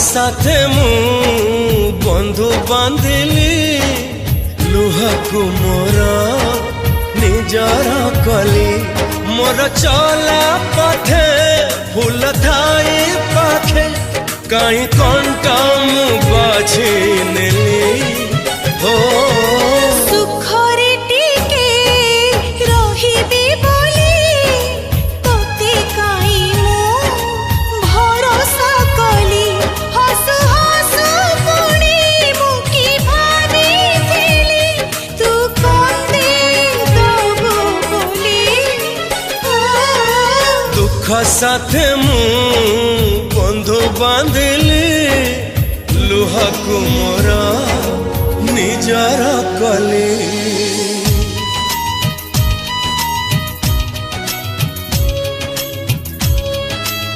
साथे मु बंधु बांधिली लुहाकु मोर निजर कली मोर चला पथे फूल थाई पाखे कहीं कंटा मु बाछी नेली हो साथे मु बंधु बांधिली लुहाकु मोर निजर कली।